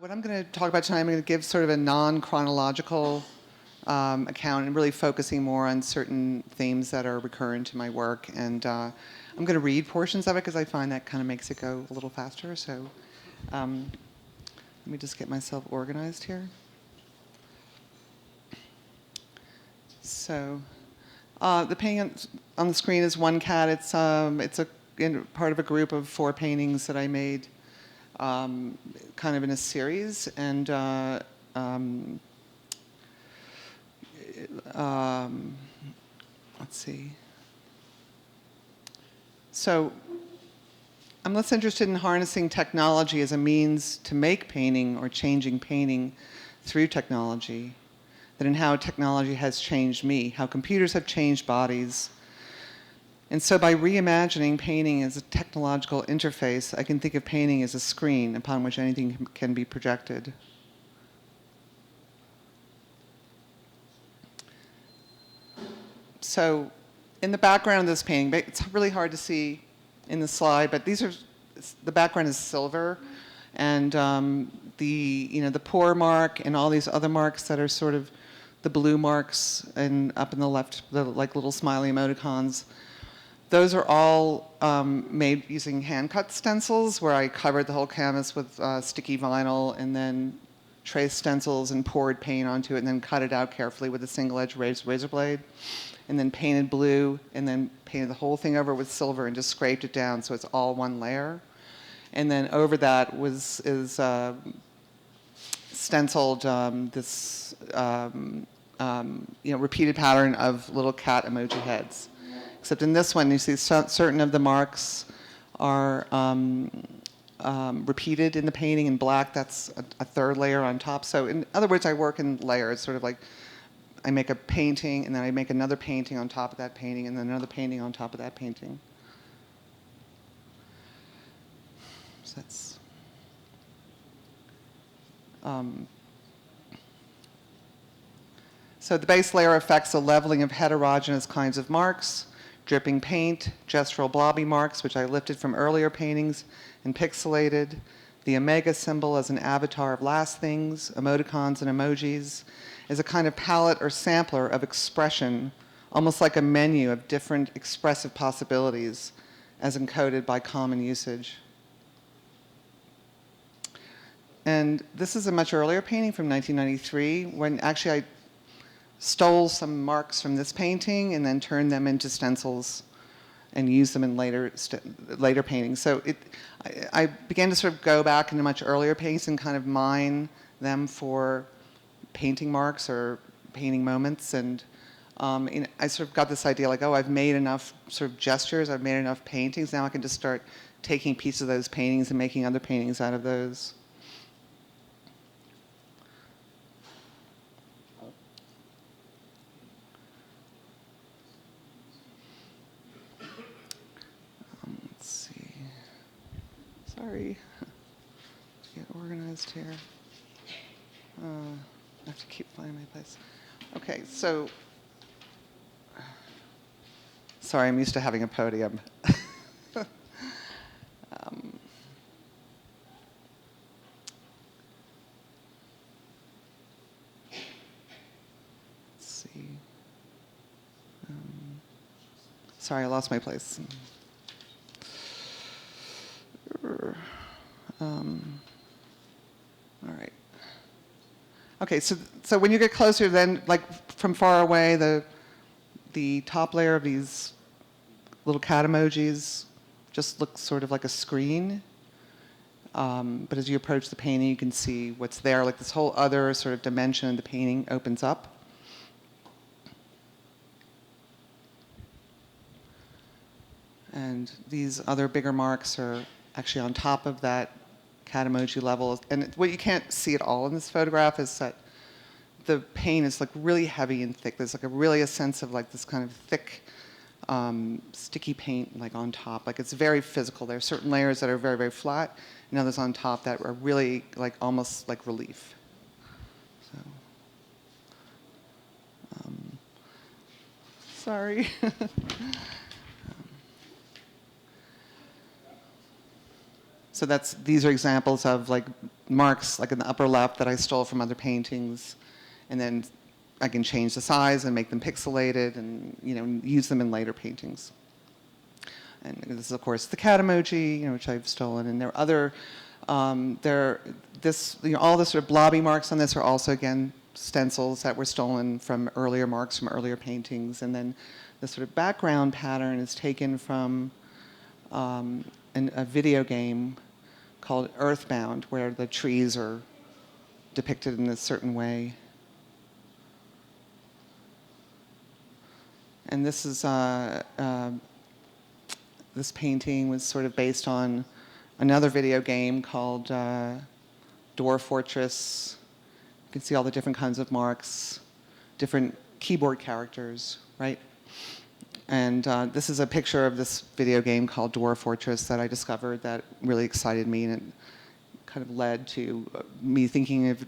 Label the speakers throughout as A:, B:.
A: What I'm going to talk about tonight, I'm going to give sort of a non-chronological account and really focusing more on certain themes that are recurrent to my work. And I'm going to read portions of it because I find that kind of makes it go a little faster. So let me just get myself organized here. So the painting on the screen is one cat. It's part of a group of 4 paintings that I made kind of in a series. And let's see. So I'm less interested in harnessing technology as a means to make painting or changing painting through technology than in how technology has changed me, how computers have changed bodies. And so by reimagining painting as a technological interface, I can think of painting as a screen upon which anything can be projected. So in the background of this painting, it's really hard to see in the slide, but the background is silver, and the pore mark and all these other marks that are sort of the blue marks and up in the left, the like little smiley emoticons. Those are all made using hand-cut stencils, where I covered the whole canvas with sticky vinyl and then traced stencils and poured paint onto it and then cut it out carefully with a single-edged razor blade, and then painted blue and then painted the whole thing over with silver and just scraped it down so it's all one layer. And then over that is stenciled this repeated pattern of little cat emoji heads. Except in this one, you see certain of the marks are repeated in the painting in black. That's a third layer on top. So in other words, I work in layers, sort of like I make a painting, and then I make another painting on top of that painting, and then another painting on top of that painting. So that's... So the base layer affects a leveling of heterogeneous kinds of marks, dripping paint, gestural blobby marks, which I lifted from earlier paintings and pixelated, the omega symbol as an avatar of last things, emoticons and emojis, is a kind of palette or sampler of expression, almost like a menu of different expressive possibilities as encoded by common usage. And this is a much earlier painting from 1993, when actually I stole some marks from this painting and then turned them into stencils and used them in later paintings. So I began to sort of go back into much earlier paintings and kind of mine them for painting marks or painting moments. And I sort of got this idea like, oh, I've made enough sort of gestures, I've made enough paintings, now I can just start taking pieces of those paintings and making other paintings out of those. Sorry, get organized here. I have to keep finding my place. Okay, so, sorry, I'm used to having a podium. Let's see. Sorry, I lost my place. All right. Okay, so when you get closer, then, like from far away, the top layer of these little cat emojis just looks sort of like a screen. But as you approach the painting, you can see what's there. Like this whole other sort of dimension of the painting opens up. And these other bigger marks are actually on top of that cat emoji level. And what you can't see at all in this photograph is that the paint is like really heavy and thick. There's like a sense of like this kind of thick, sticky paint like on top. Like it's very physical. There are certain layers that are very, very flat, and others on top that are really like almost like relief. So, sorry. So these are examples of like marks like in the upper left that I stole from other paintings, and then I can change the size and make them pixelated and use them in later paintings. And this is of course the cat emoji, which I've stolen, and there are other all the sort of blobby marks on this are also again stencils that were stolen from earlier marks from earlier paintings, and then the sort of background pattern is taken from a video game called Earthbound, where the trees are depicted in a certain way. And this is this painting was sort of based on another video game called Dwarf Fortress. You can see all the different kinds of marks, different keyboard characters, right? And this is a picture of this video game called Dwarf Fortress that I discovered that really excited me, and it kind of led to me thinking of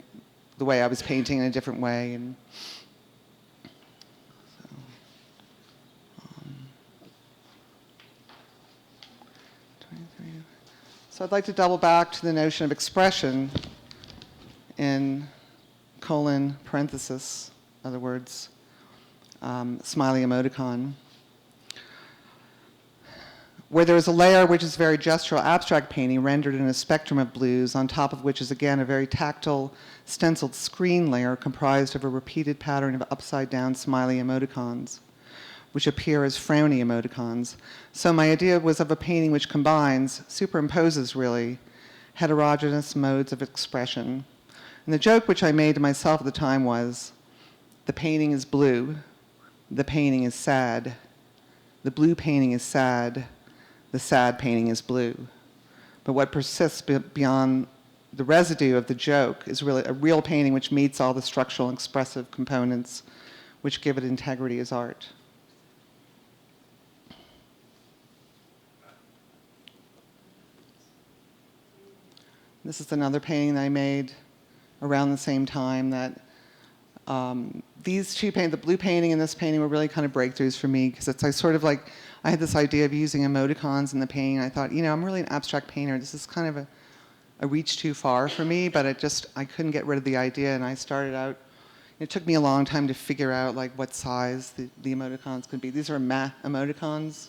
A: the way I was painting in a different way. And so I'd like to double back to the notion of expression in parenthesis, in other words, smiley emoticon, where there is a layer which is very gestural abstract painting rendered in a spectrum of blues, on top of which is again a very tactile stenciled screen layer comprised of a repeated pattern of upside-down smiley emoticons, which appear as frowny emoticons. So my idea was of a painting which combines, superimposes really, heterogeneous modes of expression. And the joke which I made to myself at the time was, the painting is blue, the painting is sad, the blue painting is sad, the sad painting is blue. But what persists beyond the residue of the joke is really a real painting which meets all the structural and expressive components which give it integrity as art. This is another painting that I made around the same time that these two paintings, the blue painting and this painting, were really kind of breakthroughs for me, because I had this idea of using emoticons in the painting, and I thought, I'm really an abstract painter. This is kind of a reach too far for me, but I couldn't get rid of the idea, and I started out, it took me a long time to figure out like what size the emoticons could be. These are matte emoticons.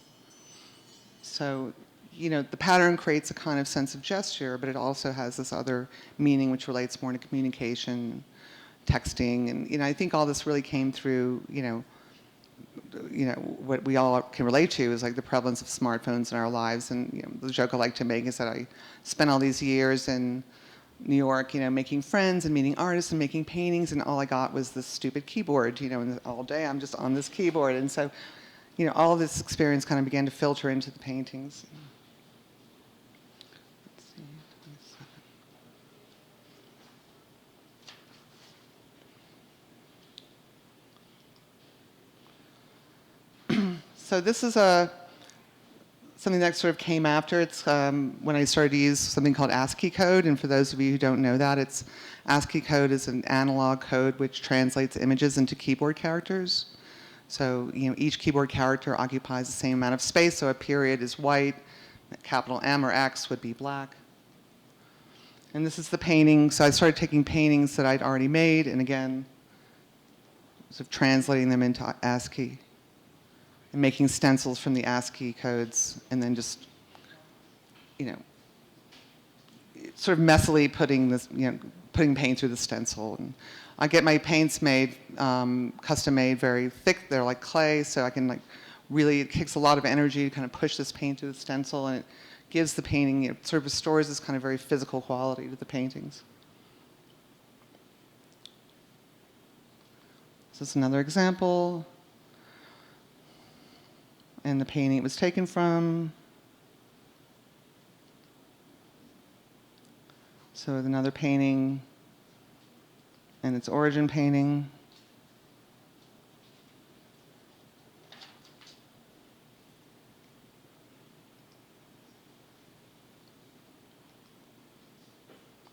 A: So, the pattern creates a kind of sense of gesture, but it also has this other meaning which relates more to communication, texting, and I think all this really came through, what we all can relate to is like the prevalence of smartphones in our lives. And the joke I like to make is that I spent all these years in New York, making friends and meeting artists and making paintings, and all I got was this stupid keyboard, and all day I'm just on this keyboard. And so, all of this experience kind of began to filter into the paintings. Let's see, 27. So this is something that sort of came after. It's when I started to use something called ASCII Code, and for those of you who don't know that, ASCII Code is an analog code which translates images into keyboard characters. So each keyboard character occupies the same amount of space, so a period is white, capital M or X would be black. And this is the painting. So I started taking paintings that I'd already made, and again, sort of translating them into ASCII, and making stencils from the ASCII codes, and then just, sort of messily putting paint through the stencil. And I get my paints made, custom made, very thick. They're like clay, so I can really, it takes a lot of energy to kind of push this paint through the stencil, and it gives the painting, it sort of restores this kind of very physical quality to the paintings. So this is another example. And the painting it was taken from. So another painting and its origin painting.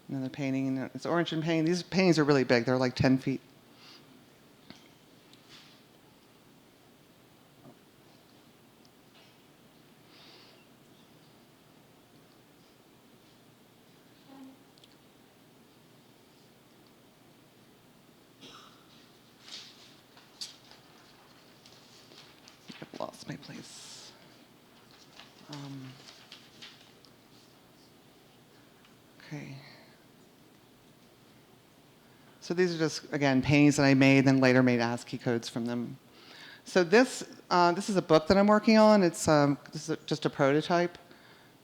A: Another painting and its origin painting. These paintings are really big. They're like 10 feet. my place. Okay. So these are just, again, paintings that I made, then later made ASCII codes from them. So this is a book that I'm working on. It's this is just a prototype,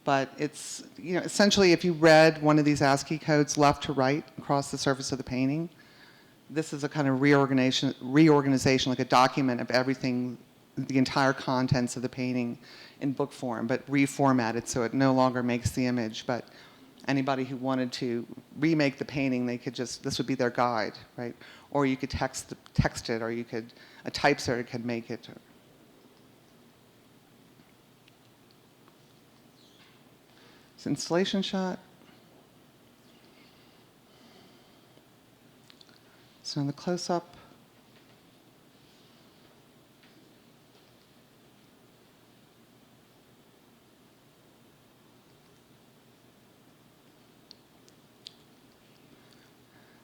A: but it's, you know, essentially if you read one of these ASCII codes left to right across the surface of the painting, this is a kind of reorganization, like a document of everything, the entire contents of the painting in book form, but reformatted so it no longer makes the image. But anybody who wanted to remake the painting, they could just, this would be their guide, right? Or you could text it, or you could, a typesetter could make it. It's an installation shot. So in the close-up,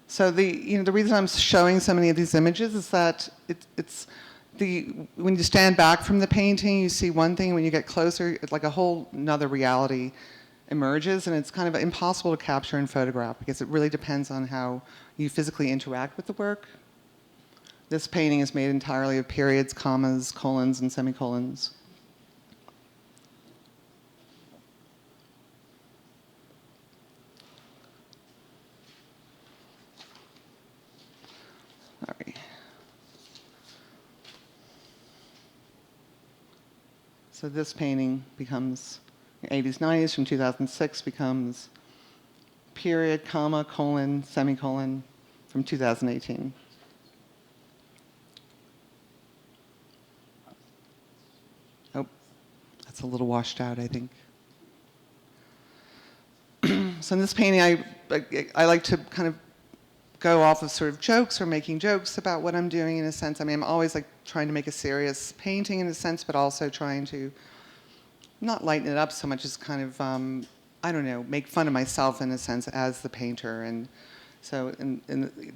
A: so the reason I'm showing so many of these images is that when you stand back from the painting, you see one thing. When you get closer, it's like a whole another reality emerges, and it's kind of impossible to capture and photograph because it really depends on how you physically interact with the work. This painting is made entirely of periods, commas, colons, and semicolons. All right. So this painting becomes 80s, 90s from 2006 becomes period, comma, colon, semicolon from 2018. Oh, that's a little washed out, I think. So in this painting, I like to kind of go off of sort of jokes or making jokes about what I'm doing in a sense. I mean, I'm always like trying to make a serious painting in a sense, but also trying to not lighten it up so much as kind of, I don't know, make fun of myself in a sense as the painter. And so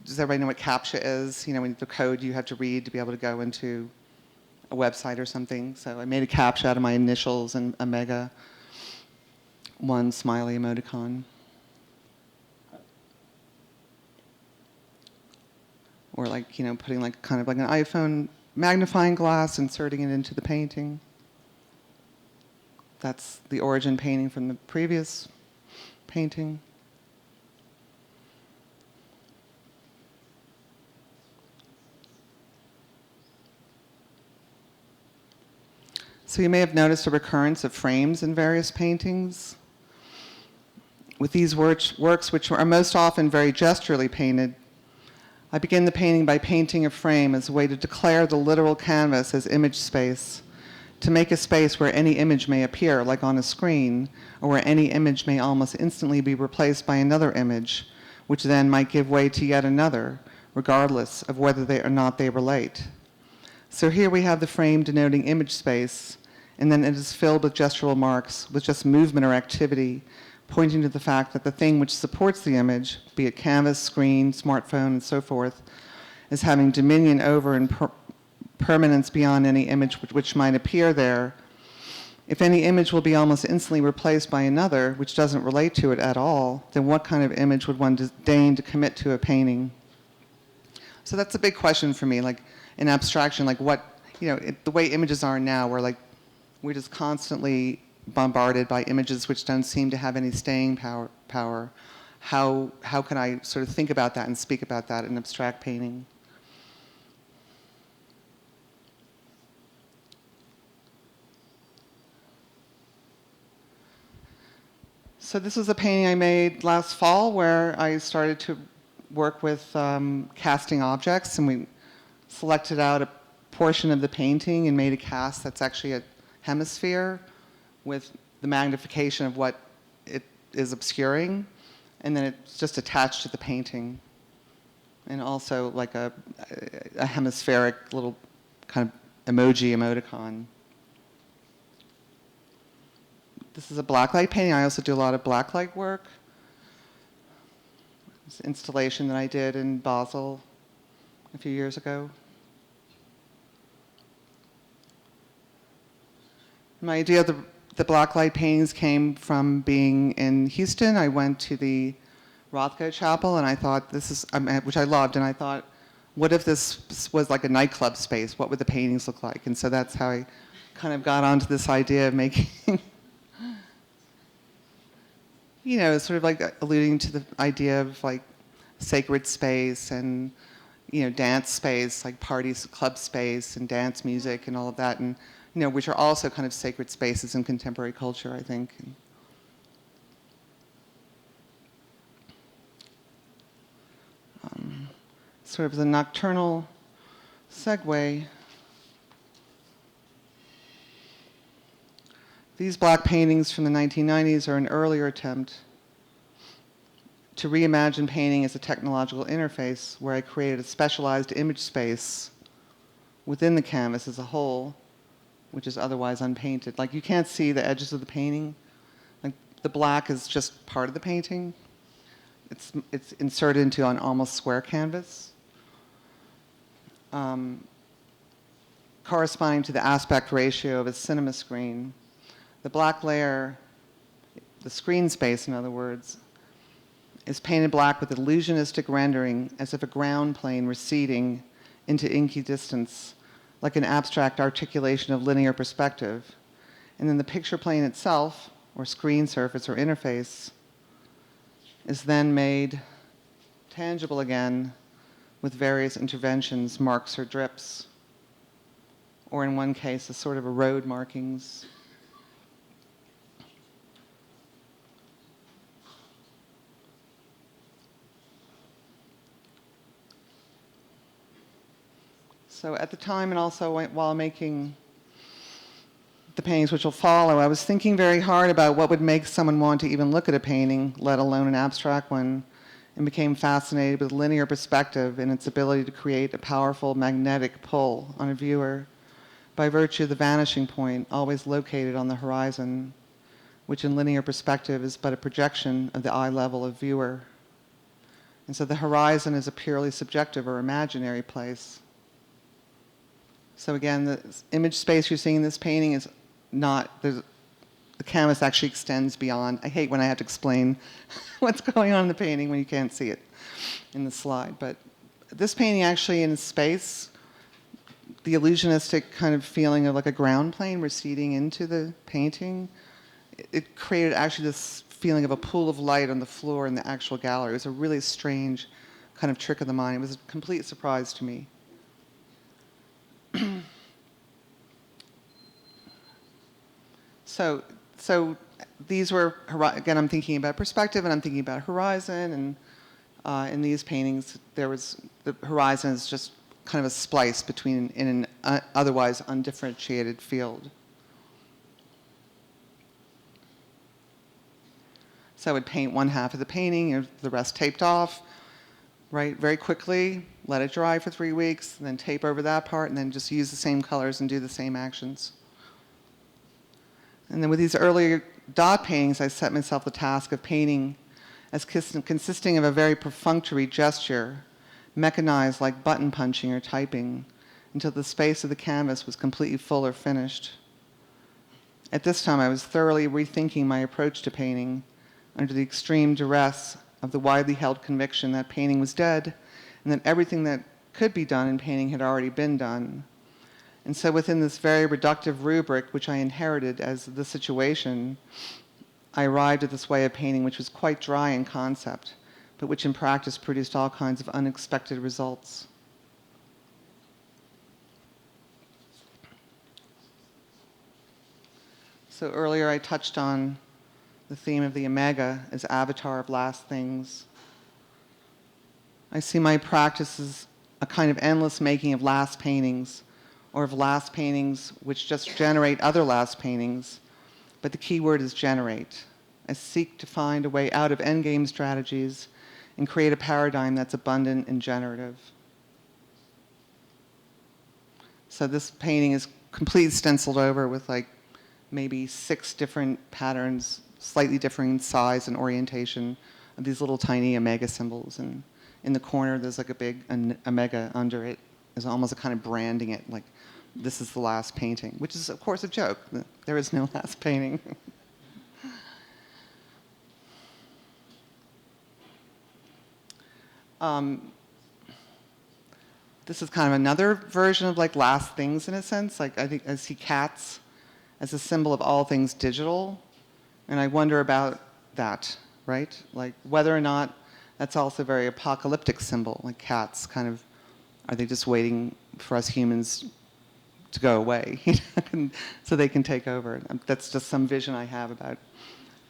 A: does everybody know what CAPTCHA is? You know, when the code you have to read to be able to go into a website or something. So I made a CAPTCHA out of my initials and a mega one smiley emoticon. Or like, you know, putting like kind of like an iPhone magnifying glass, inserting it into the painting. That's the origin painting from the previous painting. So you may have noticed a recurrence of frames in various paintings. With these works, which are most often very gesturally painted, I begin the painting by painting a frame as a way to declare the literal canvas as image space, to make a space where any image may appear, like on a screen, or where any image may almost instantly be replaced by another image, which then might give way to yet another, regardless of whether or not they relate. So here we have the frame denoting image space, and then it is filled with gestural marks, with just movement or activity, pointing to the fact that the thing which supports the image, be it canvas, screen, smartphone, and so forth, is having dominion over and permanence beyond any image which might appear there. If any image will be almost instantly replaced by another, which doesn't relate to it at all, then what kind of image would one deign to commit to a painting? So that's a big question for me, like in abstraction, like what, you know, the way images are now, we're just constantly bombarded by images which don't seem to have any staying power. How can I sort of think about that and speak about that in abstract painting? So this is a painting I made last fall where I started to work with casting objects, and we selected out a portion of the painting and made a cast that's actually a hemisphere with the magnification of what it is obscuring, and then it's just attached to the painting. And also like a hemispheric little kind of emoticon. This is a blacklight painting. I also do a lot of blacklight work. It's an installation that I did in Basel a few years ago. My idea of the blacklight paintings came from being in Houston. I went to the Rothko Chapel, and I thought which I loved, and I thought, what if this was like a nightclub space? What would the paintings look like? And so that's how I kind of got onto this idea of making, sort of like alluding to the idea of like sacred space and, dance space, like parties, club space, and dance music and all of that, and, which are also kind of sacred spaces in contemporary culture, I think. Sort of the nocturnal segue. These black paintings from the 1990s are an earlier attempt to reimagine painting as a technological interface where I created a specialized image space within the canvas as a whole, which is otherwise unpainted. Like, you can't see the edges of the painting. Like, the black is just part of the painting. It's inserted into an almost square canvas. Corresponding to the aspect ratio of a cinema screen. The black layer, the screen space in other words, is painted black with illusionistic rendering as if a ground plane receding into inky distance, like an abstract articulation of linear perspective. And then the picture plane itself, or screen surface or interface, is then made tangible again with various interventions, marks or drips, or in one case, a sort of a road markings. So at the time, and also while making the paintings which will follow, I was thinking very hard about what would make someone want to even look at a painting, let alone an abstract one, and became fascinated with linear perspective and its ability to create a powerful magnetic pull on a viewer by virtue of the vanishing point always located on the horizon, which in linear perspective is but a projection of the eye level of viewer. And so the horizon is a purely subjective or imaginary place. So again, the image space you're seeing in this painting is not, the canvas actually extends beyond. I hate when I have to explain what's going on in the painting when you can't see it in the slide. But this painting actually in space, the illusionistic kind of feeling of like a ground plane receding into the painting, it created actually this feeling of a pool of light on the floor in the actual gallery. It was a really strange kind of trick of the mind. It was a complete surprise to me. So these were, again, I'm thinking about perspective and I'm thinking about horizon, and in these paintings, the horizon is just kind of a splice between in an otherwise undifferentiated field. So I would paint one half of the painting, and the rest taped off, right, very quickly, let it dry for 3 weeks, and then tape over that part, and then just use the same colors and do the same actions. And then with these earlier dot paintings, I set myself the task of painting as consisting of a very perfunctory gesture, mechanized like button punching or typing, until the space of the canvas was completely full or finished. At this time, I was thoroughly rethinking my approach to painting under the extreme duress of the widely held conviction that painting was dead and that everything that could be done in painting had already been done. And so within this very reductive rubric, which I inherited as the situation, I arrived at this way of painting which was quite dry in concept, but which in practice produced all kinds of unexpected results. So earlier I touched on the theme of the omega as avatar of last things. I see my practice as a kind of endless making of last paintings, or of last paintings which just generate other last paintings, but the key word is generate. I seek to find a way out of endgame strategies and create a paradigm that's abundant and generative. So this painting is completely stenciled over with like maybe 6 different patterns, slightly differing size and orientation of these little tiny omega symbols. And in the corner, there's like a big omega under it. There's almost a kind of branding it, like this is the last painting, which is, of course, a joke. There is no last painting. This is kind of another version of like last things in a sense. Like I think I see cats as a symbol of all things digital, and I wonder about that, right? Like whether or not that's also a very apocalyptic symbol. Like cats, kind of, are they just waiting for us humans to go away, so they can take over? That's just some vision I have about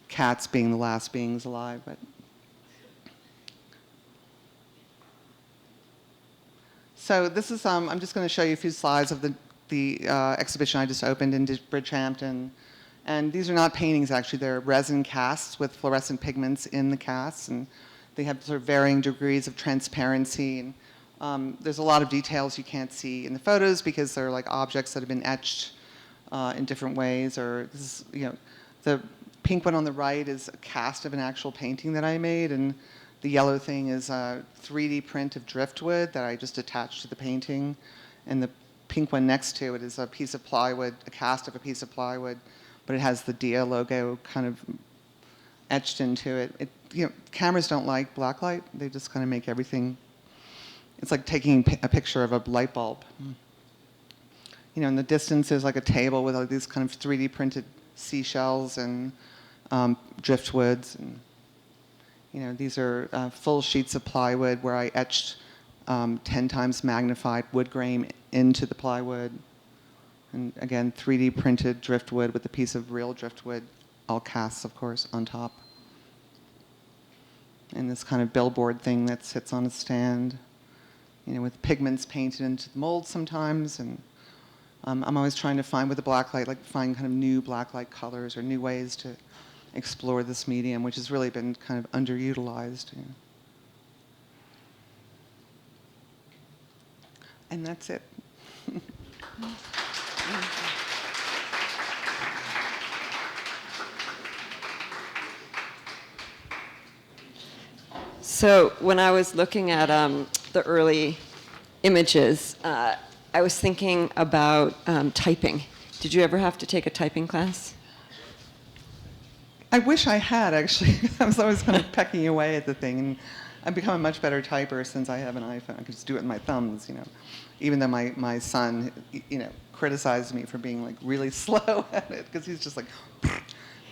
A: cats being the last beings alive, but. So this is, I'm just going to show you a few slides of the exhibition I just opened in Bridgehampton. And these are not paintings, actually. They're resin casts with fluorescent pigments in the casts. And they have sort of varying degrees of transparency. And there's a lot of details you can't see in the photos because they're like objects that have been etched in different ways. Or this is, you know, the pink one on the right is a cast of an actual painting that I made. And the yellow thing is a 3D print of driftwood that I just attached to the painting. And the pink one next to it is a piece of plywood, a cast of a piece of plywood, but it has the Dia logo kind of etched into it. You know, cameras don't like blacklight. They just kind of make everything, it's like taking a picture of a light bulb. You know, in the distance there's like a table with all these kind of 3D printed seashells and driftwoods. And you know, these are full sheets of plywood where I etched 10 times magnified wood grain into the plywood. And again, 3D printed driftwood with a piece of real driftwood, all casts, of course, on top. And this kind of billboard thing that sits on a stand, you know, with pigments painted into the mold sometimes. And I'm always trying to find, with the blacklight, like find kind of new blacklight colors or new ways to explore this medium, which has really been kind of underutilized. You know. And that's it.
B: So when I was looking at the early images, I was thinking about typing. Did you ever have to take a typing class?
A: I wish I had, actually. I was always kind of pecking away at the thing. And I've become a much better typer since I have an iPhone. I can just do it with my thumbs, you know. Even though my son, you know, criticized me for being, like, really slow at it, because he's just like,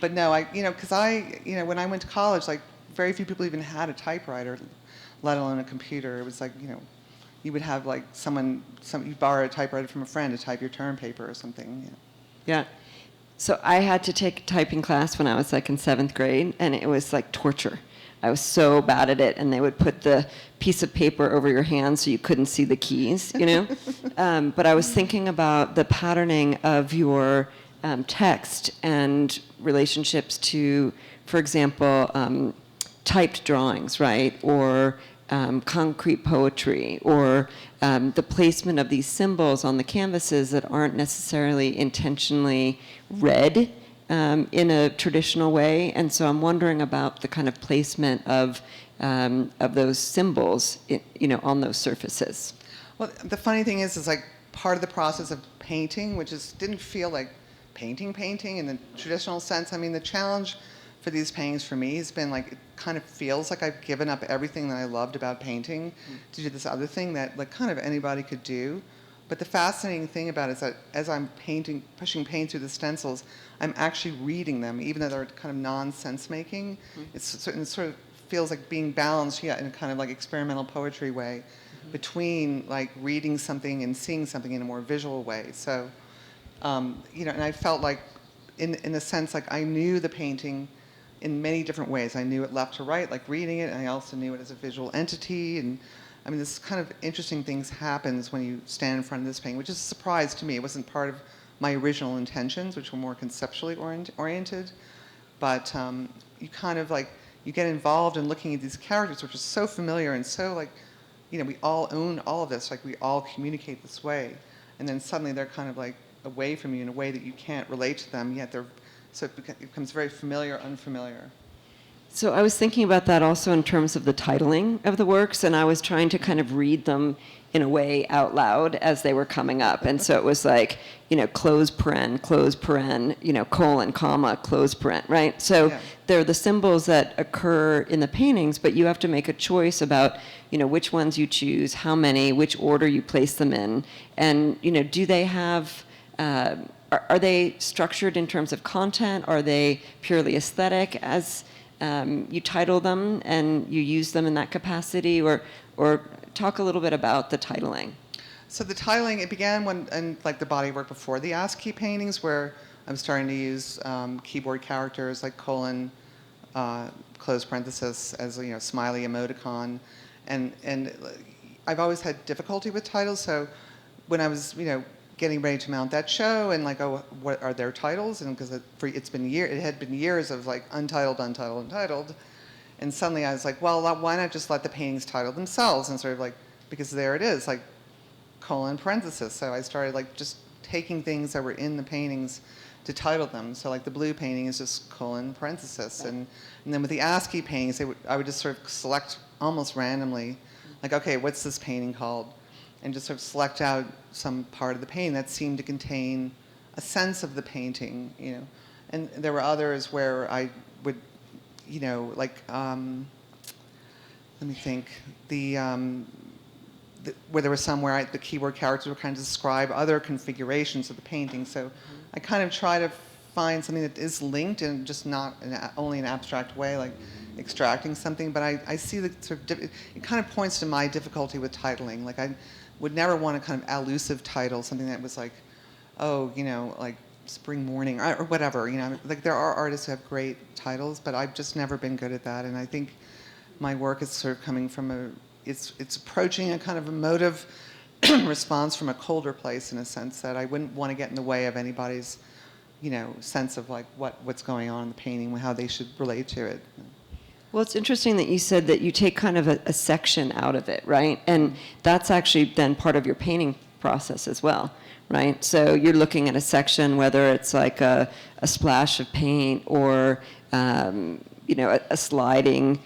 A: but no, you know, because when I went to college, like, very few people even had a typewriter, let alone a computer. It was like, you know, you would have, like, you borrow a typewriter from a friend to type your term paper or something. You know.
B: Yeah. So I had to take a typing class when I was like in 7th grade, and it was like torture. I was so bad at it, and they would put the piece of paper over your hand so you couldn't see the keys, you know? But I was thinking about the patterning of your text and relationships to, for example, typed drawings, right? Or concrete poetry, or the placement of these symbols on the canvases that aren't necessarily intentionally read in a traditional way. And so I'm wondering about the kind of placement of those symbols, you know, on those surfaces.
A: Well, the funny thing is like part of the process of painting, which didn't feel like painting in the traditional sense. I mean, the challenge for these paintings for me has been like, it kind of feels like I've given up everything that I loved about painting to do this other thing that like kind of anybody could do. But the fascinating thing about it is that as I'm pushing paint through the stencils, I'm actually reading them, even though they're kind of non-sense making. It sort of feels like being balanced, in a kind of like experimental poetry way, between like reading something and seeing something in a more visual way. So, you know, and I felt like, in a sense, like I knew the painting in many different ways. I knew it left to right, like reading it, and I also knew it as a visual entity. And I mean, this kind of interesting things happens when you stand in front of this painting, which is a surprise to me. It wasn't part of my original intentions, which were more conceptually oriented. But you kind of like, you get involved in looking at these characters, which are so familiar and so like, you know, we all own all of this, like we all communicate this way. And then suddenly they're kind of like away from you in a way that you can't relate to them, yet so it becomes very familiar, unfamiliar.
B: So I was thinking about that also in terms of the titling of the works, and I was trying to kind of read them in a way out loud as they were coming up. And so it was like, close paren, colon, comma, close paren, right? So
A: Yeah.
B: they're the symbols that occur in the paintings, but you have to make a choice about, which ones you choose, how many, which order you place them in. And, do they have, are they structured in terms of content? Are they purely aesthetic as you title them and you use them in that capacity? Or talk a little bit about the titling.
A: So the titling, it began in like the bodywork before the ASCII paintings, where I'm starting to use keyboard characters like colon, close parenthesis as smiley emoticon, and I've always had difficulty with titles. So when I was getting ready to mount that show and like, oh, what are their titles? And because it had been years of like untitled, and suddenly I was like, well, why not just let the paintings title themselves, and sort of like, because there it is, like colon parenthesis. So I started like just taking things that were in the paintings to title them. So like the blue painting is just colon parenthesis, and then with the ASCII paintings, I would just sort of select almost randomly, like, okay, what's this painting called? And just sort of select out some part of the painting that seemed to contain a sense of the painting, And there were others where I would, like, let me think, where there was some where the keyword characters were kind of describe other configurations of the painting. So I kind of try to find something that is linked and just not only an abstract way, like extracting something. But I see that sort of, it kind of points to my difficulty with titling. Like I would never want to kind of elusive title something that was like, oh, like spring morning or whatever. Like there are artists who have great titles, but I've just never been good at that. And I think my work is sort of coming from it's approaching a kind of emotive response from a colder place, in a sense that I wouldn't want to get in the way of anybody's, sense of like what's going on in the painting, how they should relate to it.
B: Well, it's interesting that you said that you take kind of a section out of it, right? And that's actually then part of your painting process as well, right? So you're looking at a section, whether it's like a splash of paint or, a sliding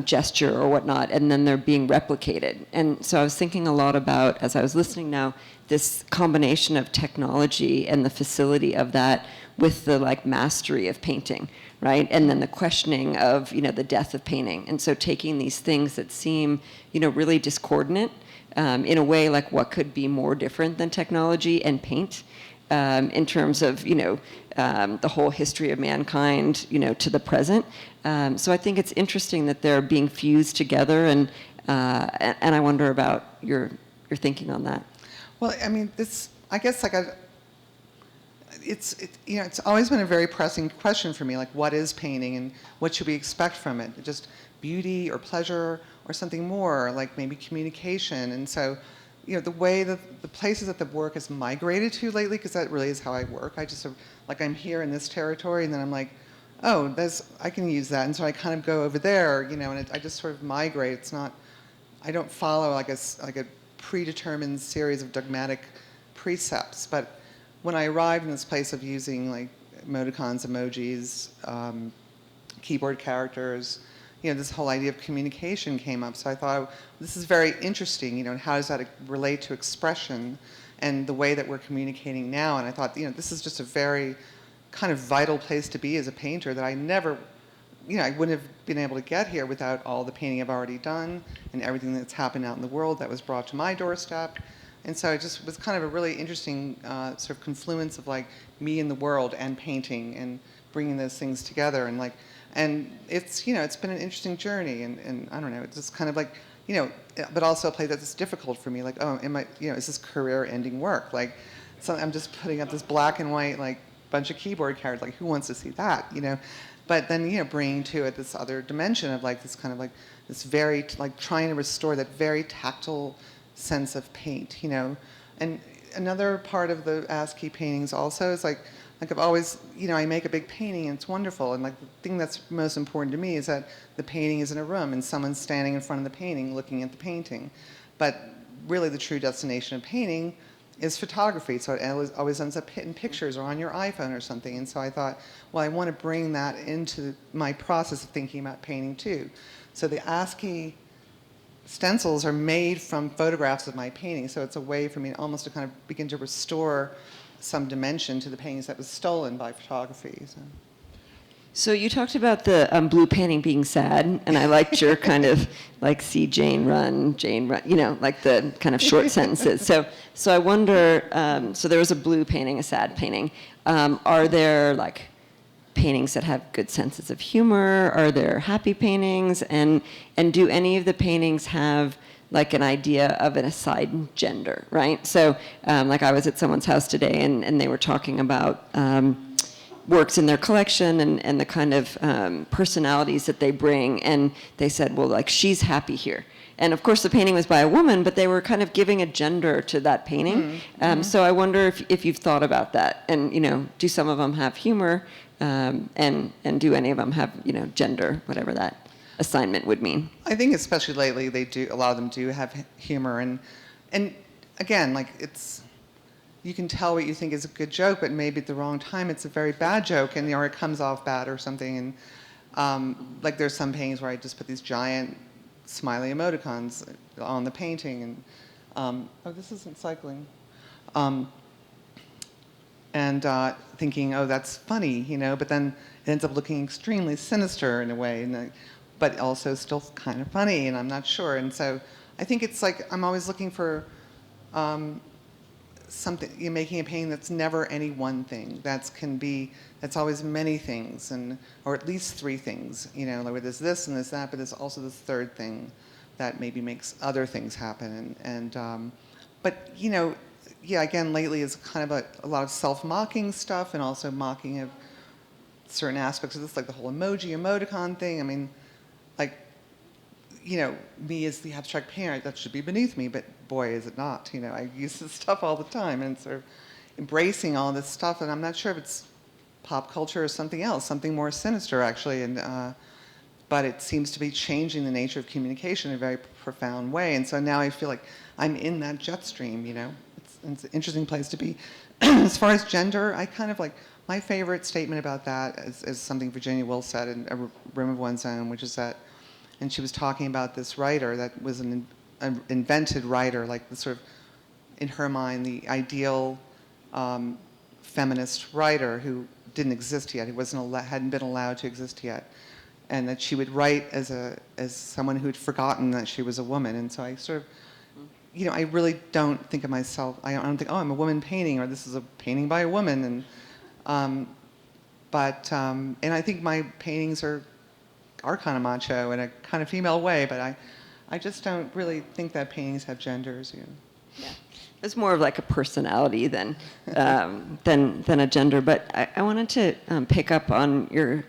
B: gesture or whatnot, and then they're being replicated. And so I was thinking a lot about, as I was listening now, this combination of technology and the facility of that with the like mastery of painting, right? And then the questioning of, the death of painting. And so taking these things that seem, really discordant, in a way like what could be more different than technology and paint, in terms of, the whole history of mankind, to the present. So I think it's interesting that they're being fused together, and I wonder about your thinking on that.
A: Well, I mean, I guess like it's always been a very pressing question for me, like what is painting and what should we expect from it? Just beauty or pleasure or something more, like maybe communication. And so, the way that the places that the work has migrated to lately, because that really is how I work. I just sort of, like I'm here in this territory, and then I'm like, oh, I can use that, and so I kind of go over there, and I just sort of migrate. It's not, I don't follow like a predetermined series of dogmatic precepts. But when I arrived in this place of using like emoticons, emojis, keyboard characters, this whole idea of communication came up. So I thought, this is very interesting, and how does that relate to expression and the way that we're communicating now? And I thought, this is just a very kind of vital place to be as a painter that I never, I wouldn't have been able to get here without all the painting I've already done and everything that's happened out in the world that was brought to my doorstep. And so it just was kind of a really interesting sort of confluence of like me and the world and painting and bringing those things together. And it's, it's been an interesting journey, and I don't know, it's just kind of like, but also a place that's difficult for me, like, oh, is this career-ending work? Like, so I'm just putting up this black and white, like, bunch of keyboard characters, like, who wants to see that, But then, bringing to it this other dimension of, like, this kind of, like, this very, like, trying to restore that very tactile sense of paint, And another part of the ASCII paintings also is, like I've always, I make a big painting and it's wonderful. And like the thing that's most important to me is that the painting is in a room and someone's standing in front of the painting looking at the painting. But really the true destination of painting is photography. So it always ends up in pictures or on your iPhone or something. And so I thought, well, I want to bring that into my process of thinking about painting too. So the ASCII stencils are made from photographs of my painting. So it's a way for me almost to kind of begin to restore some dimension to the paintings that was stolen by photography.
B: So you talked about the blue painting being sad, and I liked your kind of like see Jane run, you know, like the kind of short sentences. So I wonder, so there was a blue painting, a sad painting. Are there like paintings that have good senses of humor? Are there happy paintings? And do any of the paintings have like an idea of an assigned gender, right? So like I was at someone's house today, and they were talking about works in their collection and the kind of personalities that they bring, and they said, well, like, she's happy here. And of course the painting was by a woman, but they were kind of giving a gender to that painting. So I wonder if you've thought about that, and, you know, do some of them have humor, and do any of them have, you know, gender, whatever that assignment would mean?
A: I think especially lately a lot of them do have humor, and again, like, you can tell what you think is a good joke, but maybe at the wrong time it's a very bad joke, and or it comes off bad or something. And like there's some paintings where I just put these giant smiley emoticons on the painting, and oh, this isn't cycling. And thinking, oh, that's funny, you know, but then it ends up looking extremely sinister in a way, but also still kind of funny, and I'm not sure. And so I think it's like I'm always looking for something, you're making a painting that's never any one thing. That's always many things, or at least three things. You know, like there's this and there's that, but there's also this third thing that maybe makes other things happen. But you know, yeah, again, lately is kind of a lot of self-mocking stuff, and also mocking of certain aspects of this, like the whole emoticon thing. I mean, like, you know, me as the abstract painter, that should be beneath me, but boy, is it not. You know, I use this stuff all the time, and sort of embracing all this stuff, and I'm not sure if it's pop culture or something else, something more sinister, actually, but it seems to be changing the nature of communication in a very profound way, and so now I feel like I'm in that jet stream, you know. It's an interesting place to be. As far as gender, I kind of like, my favorite statement about that is something Virginia Woolf said in A Room of One's Own, which is that, and she was talking about this writer that was an invented writer, like the sort of, in her mind, the ideal feminist writer who didn't exist yet, who hadn't been allowed to exist yet, and that she would write as someone who had forgotten that she was a woman. And so I sort of, you know, I really don't think of myself, I don't think, oh, I'm a woman painting, or this is a painting by a woman, and I think my paintings are kind of macho in a kind of female way, but I just don't really think that paintings have genders. You know.
B: Yeah, it's more of like a personality than a gender. But I wanted to pick up on your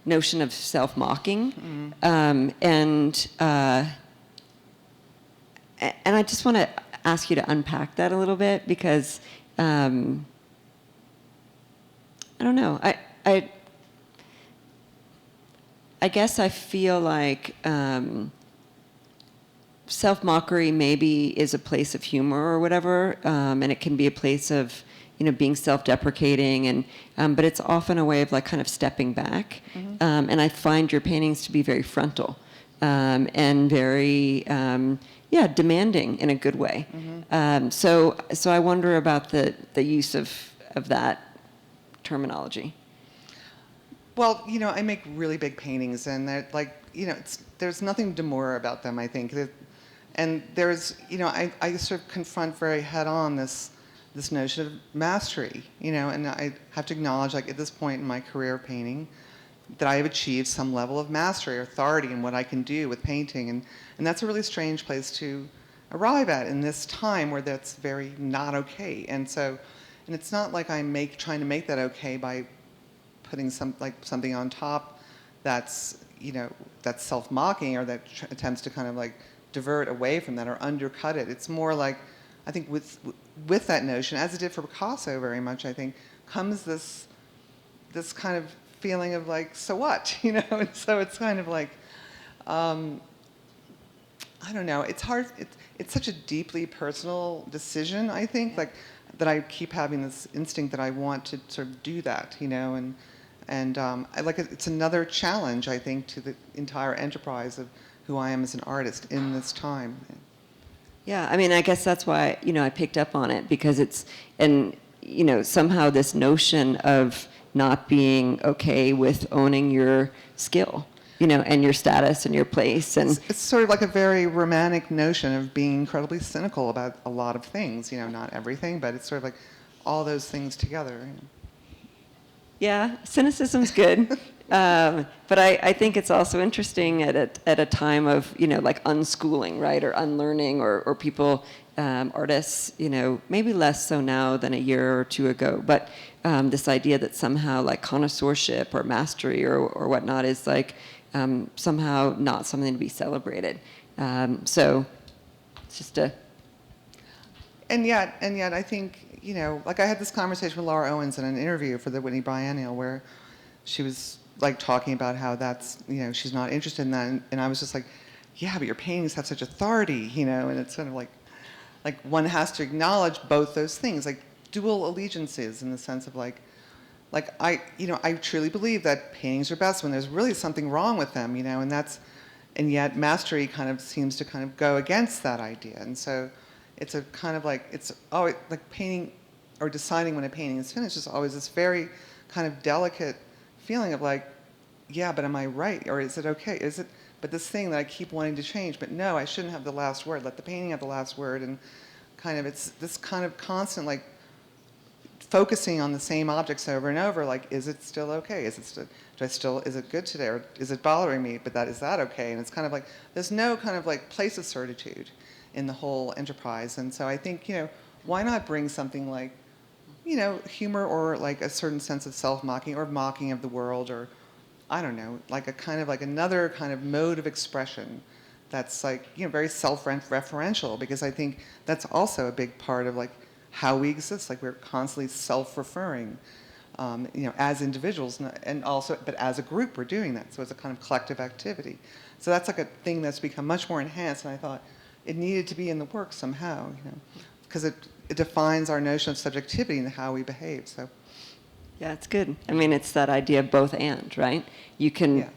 B: notion of self-mocking, and I just want to ask you to unpack that a little bit, because I don't know. I guess I feel like self-mockery maybe is a place of humor or whatever, and it can be a place of, you know, being self-deprecating, but it's often a way of like kind of stepping back. And I find your paintings to be very frontal, and very demanding in a good way. So I wonder about the use of that terminology.
A: Well, you know, I make really big paintings, and they're like, you know, there's nothing demure about them, I think. And there's, you know, I sort of confront very head-on this notion of mastery, you know, and I have to acknowledge, like, at this point in my career of painting, that I have achieved some level of mastery or authority in what I can do with painting, and that's a really strange place to arrive at in this time where that's very not okay. And it's not like I'm trying to make that okay by putting something on top that's, you know, that's self-mocking, or that attempts to kind of like divert away from that or undercut it. It's more like, I think with that notion, as it did for Picasso very much, I think, comes this kind of feeling of like, so what, you know? And so it's kind of like, I don't know. It's hard. It's such a deeply personal decision, I think, like that I keep having this instinct that I want to sort of do that, and I like it's another challenge, I think, to the entire enterprise of who I am as an artist in this time.
B: Yeah, I mean, I guess that's why, I picked up on it, because somehow this notion of not being okay with owning your skill, and your status and your place. And
A: it's sort of like a very romantic notion of being incredibly cynical about a lot of things, not everything, but it's sort of like all those things together.
B: Yeah, cynicism's good. But I think it's also interesting at a time of, like unschooling, right, or unlearning, or people, artists, maybe less so now than a year or two ago, but this idea that somehow like connoisseurship or mastery or whatnot is like somehow not something to be celebrated. So it's just a...
A: And yet I think, like I had this conversation with Laura Owens in an interview for the Whitney Biennial where she was like talking about how that's, she's not interested in that. And I was just like, yeah, but your paintings have such authority, and it's sort of like one has to acknowledge both those things, like dual allegiances in the sense of like I truly believe that paintings are best when there's really something wrong with them, and yet mastery kind of seems to kind of go against that idea. And so it's a kind of like, it's always like painting or deciding when a painting is finished is always this very kind of delicate feeling of like, yeah, but am I right? Or is it okay? But this thing that I keep wanting to change, but no, I shouldn't have the last word. Let the painting have the last word. And kind of, it's this kind of constant, like, focusing on the same objects over and over, like, is it still okay? Is it good today? Or is it bothering me? But is that okay? And it's kind of like, there's no kind of like place of certitude in the whole enterprise. And so I think, why not bring something like, humor or like a certain sense of self-mocking or mocking of the world, or I don't know, like a kind of like another kind of mode of expression that's like, very self-referential, because I think that's also a big part of like how we exist. Like we're constantly self-referring, as individuals, and also, but as a group we're doing that. So it's a kind of collective activity. So that's like a thing that's become much more enhanced, and I thought it needed to be in the work somehow, because it defines our notion of subjectivity and how we behave. So.
B: Yeah, it's good. I mean, it's that idea of both and, right? You can,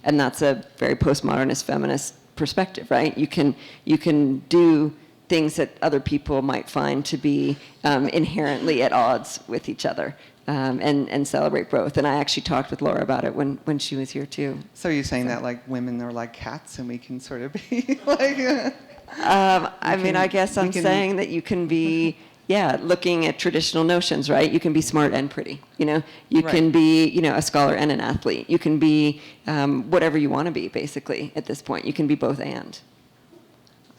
B: and that's a very postmodernist feminist perspective, right? You can do things that other people might find to be inherently at odds with each other, and celebrate both. And I actually talked with Laura about it when she was here too.
A: So you're saying that like women are like cats, and we can sort of be like.
B: I guess I'm saying that you can be. Yeah, looking at traditional notions, right? You can be smart and pretty, You can be, a scholar and an athlete. You can be whatever you want to be, basically, at this point. You can be both and.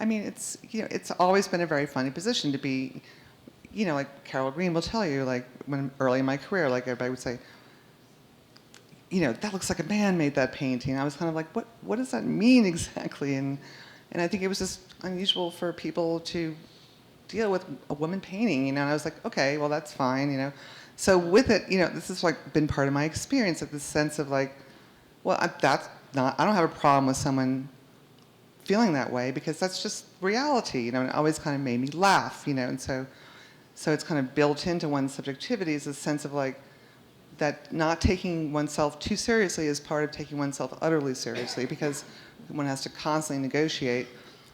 A: I mean, it's, it's always been a very funny position to be, like Carol Green will tell you, like when early in my career, like everybody would say, that looks like a man made that painting. I was kind of like, what does that mean exactly? And I think it was just unusual for people to deal with a woman painting, and I was like, okay, well, that's fine, So with it, this has like been part of my experience, of this sense of like, well, I don't have a problem with someone feeling that way, because that's just reality, and it always kind of made me laugh, and so it's kind of built into one's subjectivity, is a sense of like, that not taking oneself too seriously is part of taking oneself utterly seriously, because one has to constantly negotiate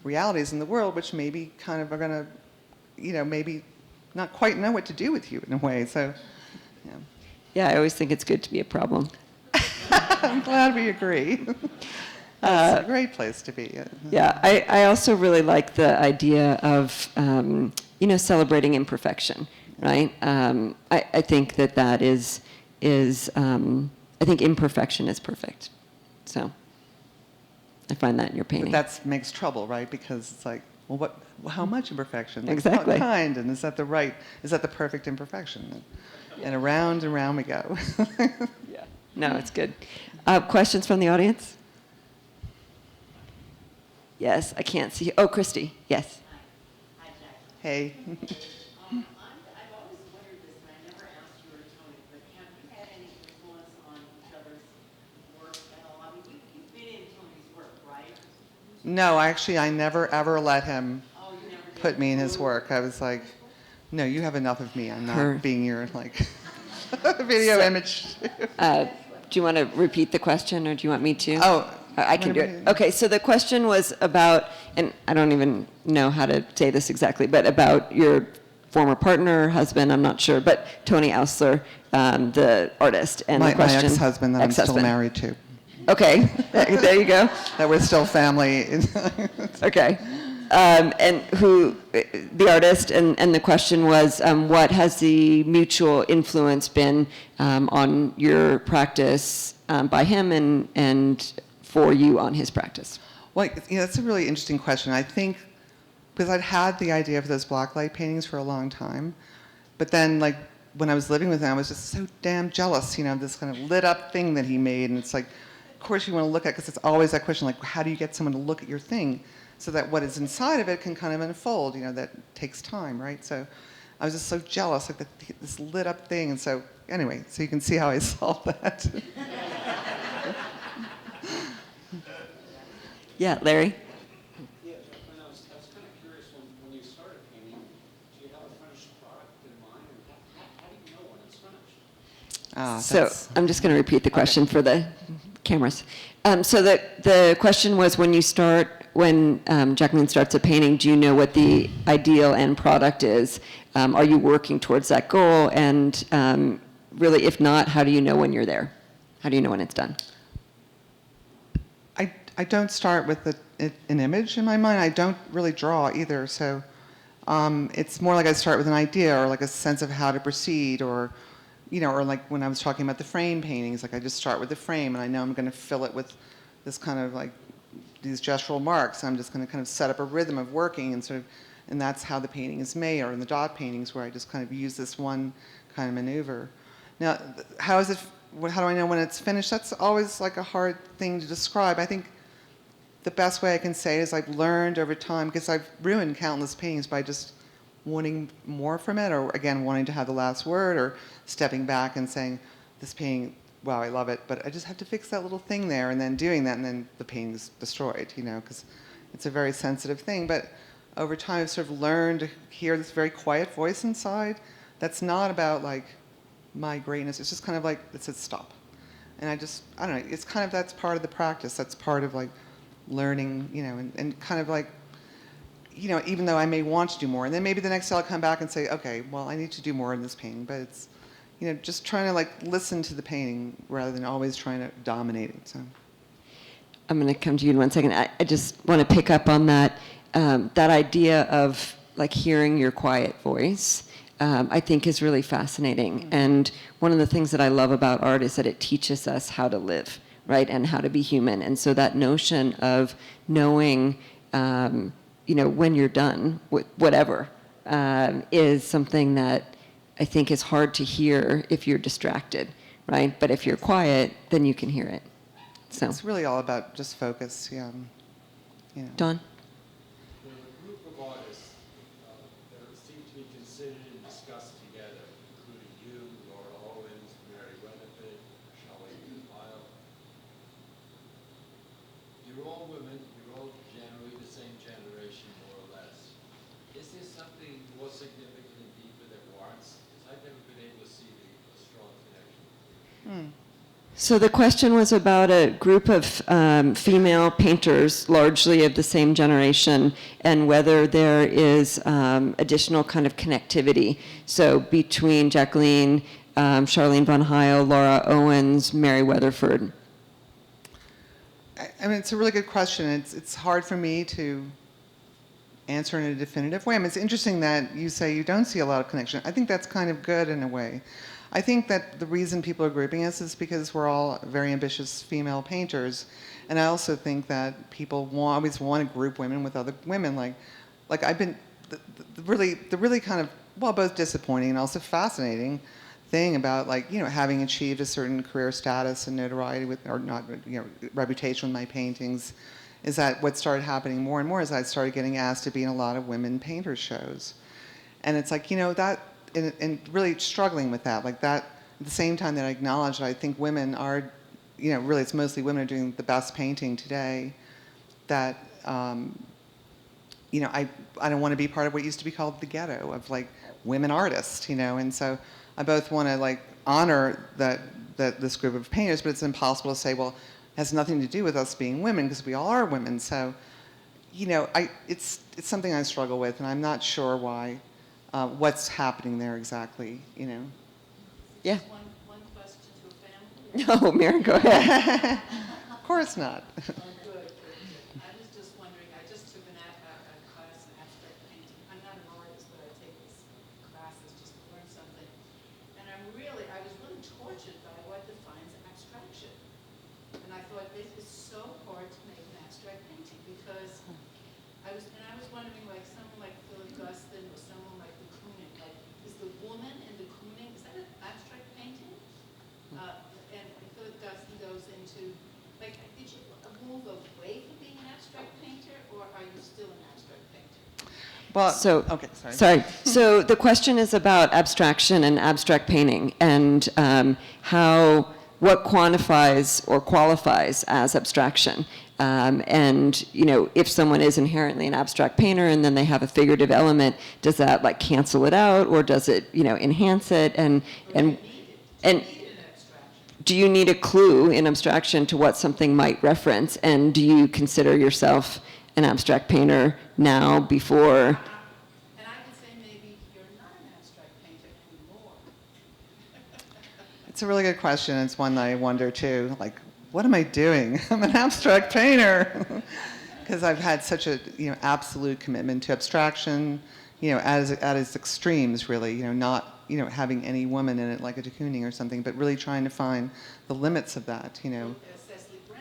A: realities in the world which maybe kind of are going to, maybe not quite know what to do with you in a way. So, yeah.
B: Yeah, I always think it's good to be a problem.
A: I'm glad we agree. It's a great place to be.
B: Yeah, I also really like the idea of, celebrating imperfection, right? I think that is I think imperfection is perfect. So I find that in your painting.
A: But that makes trouble, right? Because it's like, well, how much imperfection? Like,
B: exactly.
A: What kind? And is that the perfect imperfection? And around and around we go.
B: Yeah. No, it's good. Questions from the audience? Yes, I can't see you. Oh, Christy, yes.
C: Hi, Jacqueline.
A: Hey.
C: I've always wondered this, and I never asked you or Tony, but have you had any influence on each other's work at all? I mean, you've been in Tony's work, right?
A: No, actually, I never ever let him put me in his work. I was like, no, you have enough of me. I'm not being your like video image.
B: Do you want to repeat the question, or do you want me to?
A: Oh,
B: I can do it. Okay, so the question was about, and I don't even know how to say this exactly, but about your former partner, husband, I'm not sure, but Tony Ausler, the artist, and
A: My
B: the question.
A: ex-husband that I'm still married to.
B: Okay, there you go.
A: That we're still family.
B: Okay. And who, the artist, and the question was, what has the mutual influence been on your practice by him and for you on his practice?
A: Well, that's a really interesting question. I think because I'd had the idea of those blacklight paintings for a long time, but then like when I was living with him, I was just so damn jealous, of this kind of lit up thing that he made, and it's like, of course you want to look at, because it's always that question, like, how do you get someone to look at your thing so that what is inside of it can kind of unfold, that takes time, right? So I was just so jealous, like this lit up thing, and so anyway, so you can see how I solved that.
B: Yeah, Larry?
D: Yeah, Jacqueline, I was kind of curious, when you started painting, do you have a finished product in mind, and how do you know when it's finished?
B: So I'm just going to repeat the question for the cameras. So the question was, when Jacqueline starts a painting, do you know what the ideal end product is? Are you working towards that goal? And really, if not, how do you know when you're there? How do you know when it's done?
A: I don't start with an image in my mind. I don't really draw either. So it's more like I start with an idea or like a sense of how to proceed, or or like when I was talking about the frame paintings, like I just start with the frame and I know I'm going to fill it with this kind of like these gestural marks. I'm just going to kind of set up a rhythm of working and that's how the painting is made, or in the dot paintings where I just kind of use this one kind of maneuver. Now, how do I know when it's finished? That's always like a hard thing to describe. I think the best way I can say is I've learned over time, because I've ruined countless paintings by just wanting more from it, or again, wanting to have the last word, or stepping back and saying, this painting, wow, I love it, but I just have to fix that little thing there, and then doing that, and then the painting's destroyed, because it's a very sensitive thing. But over time, I've sort of learned to hear this very quiet voice inside that's not about like my greatness. It's just kind of like, it says stop. And I don't know, it's kind of, that's part of the practice. That's part of like learning, and kind of like, even though I may want to do more, and then maybe the next day I'll come back and say, okay, well, I need to do more in this painting, but it's, just trying to like listen to the painting rather than always trying to dominate it. So
B: I'm going to come to you in 1 second. I just want to pick up on that idea of like hearing your quiet voice. I think is really fascinating. Mm-hmm. And one of the things that I love about art is that it teaches us how to live, right, and how to be human. And so that notion of knowing, when you're done with whatever, is something that I think is hard to hear if you're distracted, right? But if you're quiet, then you can hear it. So
A: it's really all about just focus.
B: Don?
D: There are a group of artists that seem to be considered and discussed together, including you, Laura Owens, Mary Weatherford, Charlene Lyle. You're all women, you're all generally the same generation, more or less. Is there something more significant and deeper that warrants? Because I've never been able to see a strong connection.
B: So the question was about a group of female painters, largely of the same generation, and whether there is additional kind of connectivity. So between Jacqueline, Charlene von Heil, Laura Owens, Mary Weatherford.
A: I mean, it's a really good question. It's hard for me to answer in a definitive way. I mean, it's interesting that you say you don't see a lot of connection. I think that's kind of good in a way. I think that the reason people are grouping us is because we're all very ambitious female painters, and I also think that people always want to group women with other women. Like I've been the really kind of both disappointing and also fascinating thing about having achieved a certain career status and notoriety reputation with my paintings, is that what started happening more and more is I started getting asked to be in a lot of women painters shows, and it's like that. And really struggling with that, like that, at the same time that I acknowledge that I think women are, really it's mostly women are doing the best painting today, that you know, I don't want to be part of what used to be called the ghetto of like women artists, you know, and so I both want to like honor that this group of painters, but it's impossible to say, well, it has nothing to do with us being women because we all are women. So, you know, it's something I struggle with, and I'm not sure why, what's happening there exactly, you know.
B: Yeah.
C: One question to a family?
B: No, Maren, go ahead.
A: Of course not.
C: Oh, good. I was just wondering, I just took a class in abstract painting. I'm not an artist, but I take these classes just to learn something. And I was really tortured by what defines abstraction. And I thought, this is so hard to make an abstract painting because I was wondering, like someone like Philip Guston or someone like de Kooning, like, is the woman in de Kooning, is that an abstract painting? And Philip Guston goes into, like, did you move away from being an abstract painter, or are you still an abstract painter?
A: Well,
B: So,
A: okay, sorry.
B: So the question is about abstraction and abstract painting, and what quantifies or qualifies as abstraction. And you know, if someone is inherently an abstract painter and then they have a figurative element, does that like cancel it out, or does it, you know, enhance it? And do you need a clue in abstraction to what something might reference? And do you consider yourself an abstract painter now, before?
C: And I would say maybe you're not an abstract painter anymore.
A: It's a really good question. It's one that I wonder too, like, what am I doing? I'm an abstract painter. Because I've had such a, you know, absolute commitment to abstraction, you know, at its extremes, really, you know, not, you know, having any woman in it like a de Kooning or something, but really trying to find the limits of that, you know.
C: Cecily Brown.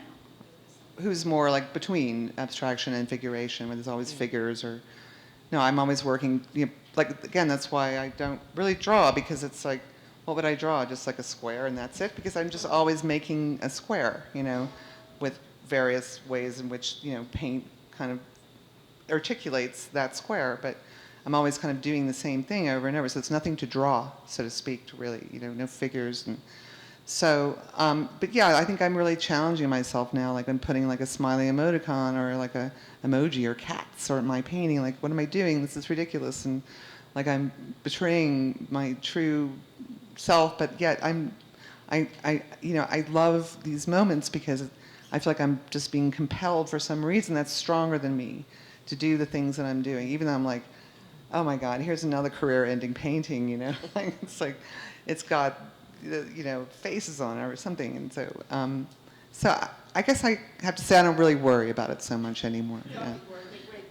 A: Who's more like between abstraction and figuration, where there's always figures, or no, I'm always working, you know, like, again, that's why I don't really draw, because it's like, what would I draw? Just like a square and that's it? Because I'm just always making a square, you know, with various ways in which, you know, paint kind of articulates that square, but I'm always kind of doing the same thing over and over, so it's nothing to draw, so to speak, to really, you know, no figures. And so, but yeah, I think I'm really challenging myself now, like I'm putting like a smiley emoticon or like a emoji or cats or my painting, like what am I doing? This is ridiculous. And like I'm betraying my true self, but yet I you know, I love these moments because I feel like I'm just being compelled for some reason that's stronger than me to do the things that I'm doing, even though I'm like, oh my God, here's another career-ending painting, you know? It's like, it's got, you know, faces on it or something. And so, so I guess I have to say I don't really worry about it so much anymore. Yeah.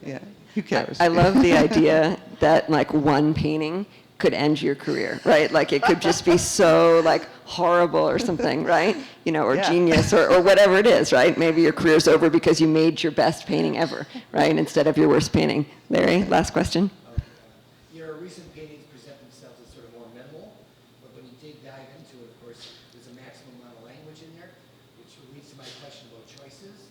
A: Yeah. Who cares?
B: I love the idea that like one painting could end your career, right? Like it could just be so like horrible or something, right? You know, or
A: Yeah.
B: genius or whatever it is, right? Maybe your career's over because you made your best painting ever, right? Instead of your worst painting. Larry, last question.
E: Your recent paintings present themselves as sort of more minimal, but when you dive into it, of course, there's a maximum amount of language in there, which leads to my question about choices.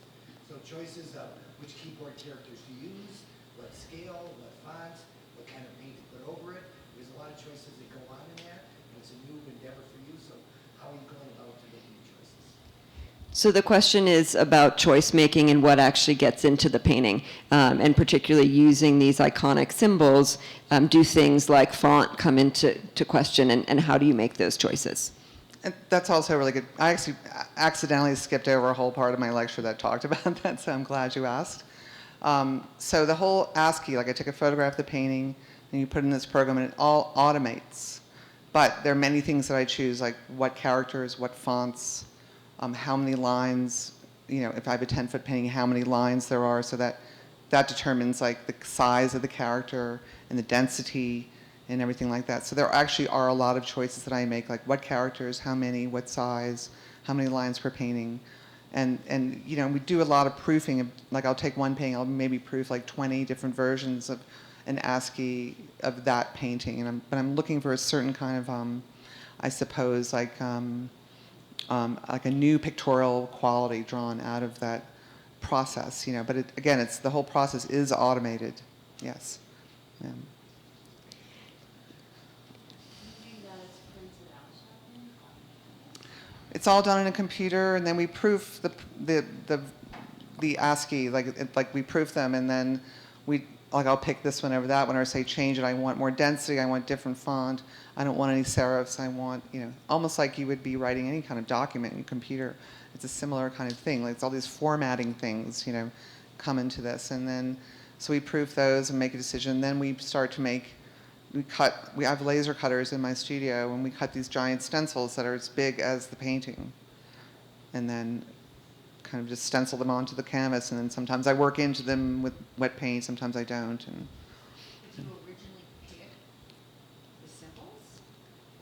E: So choices of which keyboard characters to use, what scale, what font, what kind of paint to put over it. There's a lot of choices that go on in that, and it's a new endeavor for you, so how are you going about making choices?
B: So the question is about choice making and what actually gets into the painting, and particularly using these iconic symbols. Do things like font come into question, and how do you make those choices?
A: And that's also really good. I actually accidentally skipped over a whole part of my lecture that talked about that, so I'm glad you asked. So the whole ASCII, like I took a photograph of the painting, and you put it in this program, and it all automates. But there are many things that I choose, like what characters, what fonts, how many lines, you know, if I have a 10-foot painting, how many lines there are, so that determines like the size of the character and the density and everything like that. So there actually are a lot of choices that I make, like what characters, how many, what size, how many lines per painting. And you know, we do a lot of proofing. Like I'll take one painting, I'll maybe proof like 20 different versions of an ASCII of that painting. And but I'm looking for a certain kind of, I suppose, like a new pictorial quality drawn out of that process. You know, but again, it's the whole process is automated. Yes. Yeah. It's all done in a computer, and then we proof the the ASCII, like we proof them, and then I'll pick this one over that one, or say change it. I want more density. I want different font. I don't want any serifs. I want, almost like you would be writing any kind of document in your computer. It's a similar kind of thing. Like it's all these formatting things, come into this, and then so we proof those and make a decision. Then we start to we have laser cutters in my studio, and we cut these giant stencils that are as big as the painting, and then kind of just stencil them onto the canvas, and then sometimes I work into them with wet paint, sometimes I don't. And
C: Did you originally pick the symbols,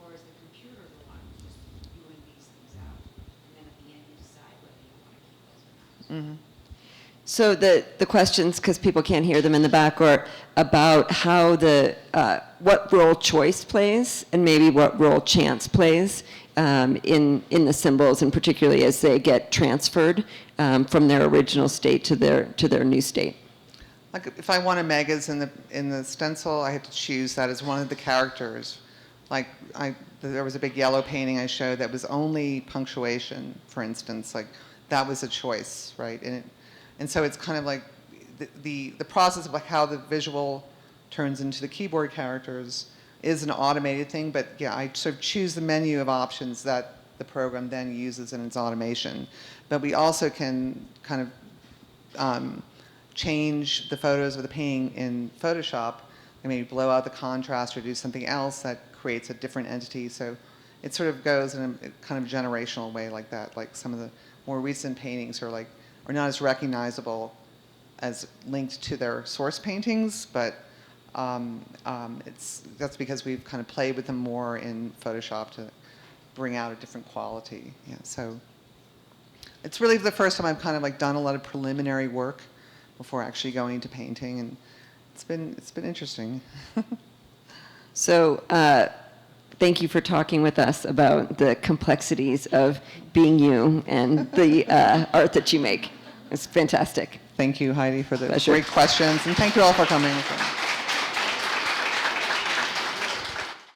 C: or is the computer the one just viewing these things out, and then at the end you decide whether you want to keep those or not?
B: So the questions, because people can't hear them in the back, are about how what role choice plays, and maybe what role chance plays in the symbols, and particularly as they get transferred from their original state to their new state.
A: Like if I wanted megas in the stencil, I had to choose that as one of the characters. Like there was a big yellow painting I showed that was only punctuation, for instance. Like that was a choice, right? And so it's kind of like the process of like how the visual turns into the keyboard characters is an automated thing, but yeah, I sort of choose the menu of options that the program then uses in its automation. But we also can kind of change the photos of the painting in Photoshop and maybe blow out the contrast or do something else that creates a different entity. So it sort of goes in a kind of generational way like that. Like some of the more recent paintings are not as recognizable as linked to their source paintings, but that's because we've kind of played with them more in Photoshop to bring out a different quality. Yeah, so it's really the first time I've kind of like done a lot of preliminary work before actually going into painting, and it's been interesting.
B: So thank you for talking with us about the complexities of being you and the art that you make. It's fantastic.
A: Thank you, Heidi, for the
B: Pleasure.
A: great questions, and thank you all for coming.